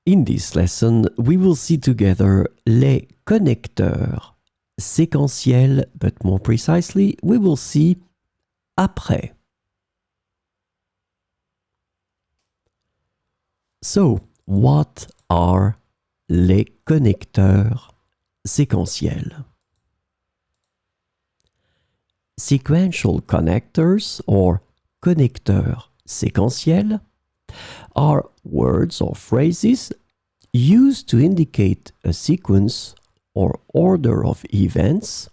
In this lesson, we will see together les connecteurs séquentiels, but more precisely, we will see après. So, what are les connecteurs séquentiels? Sequential connectors, or connecteurs séquentiels, are words or phrases used to indicate a sequence or order of events,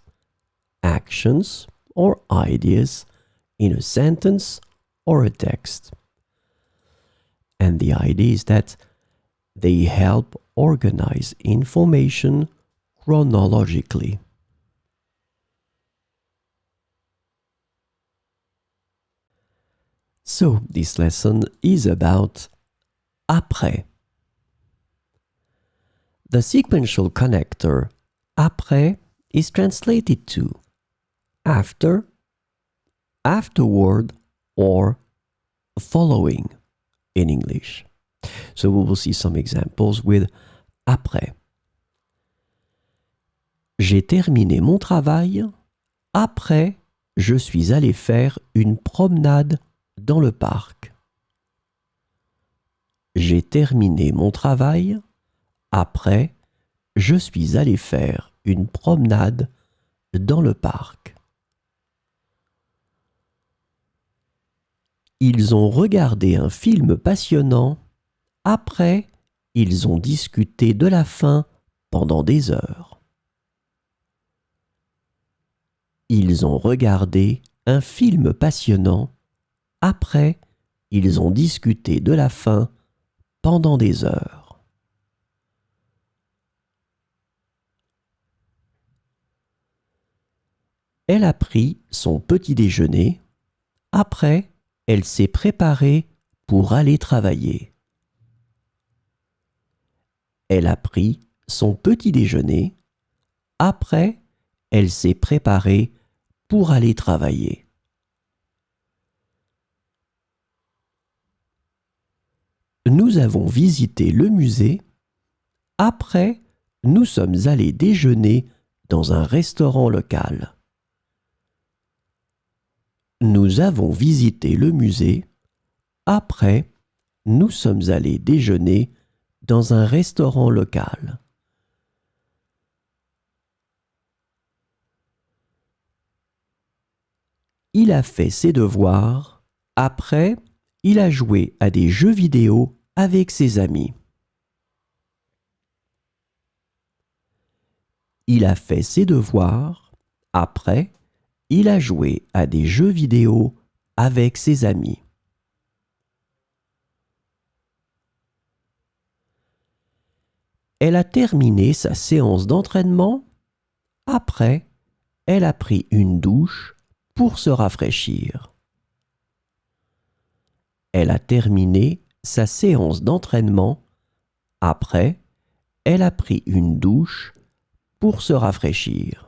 actions, or ideas in a sentence or a text. And the idea is that they help organize information chronologically. So, this lesson is about après. The sequential connector après is translated to after, afterward, or following in English. So we will see some examples with après. J'ai terminé mon travail. Après, je suis allé faire une promenade dans le parc. J'ai terminé mon travail. Après, je suis allé faire une promenade dans le parc. Ils ont regardé un film passionnant. Après, ils ont discuté de la fin pendant des heures. Ils ont regardé un film passionnant. Après, ils ont discuté de la fin pendant des heures. Elle a pris son petit déjeuner. Après, elle s'est préparée pour aller travailler. Elle a pris son petit déjeuner. Après, elle s'est préparée pour aller travailler. Nous avons visité le musée. Après, nous sommes allés déjeuner dans un restaurant local. Nous avons visité le musée. Après, nous sommes allés déjeuner dans un restaurant local. Il a fait ses devoirs. Après, il a joué à des jeux vidéo avec ses amis. Il a fait ses devoirs. Après, il a joué à des jeux vidéo avec ses amis. Elle a terminé sa séance d'entraînement. Après, elle a pris une douche pour se rafraîchir. Elle a terminé sa séance d'entraînement. Après, elle a pris une douche pour se rafraîchir.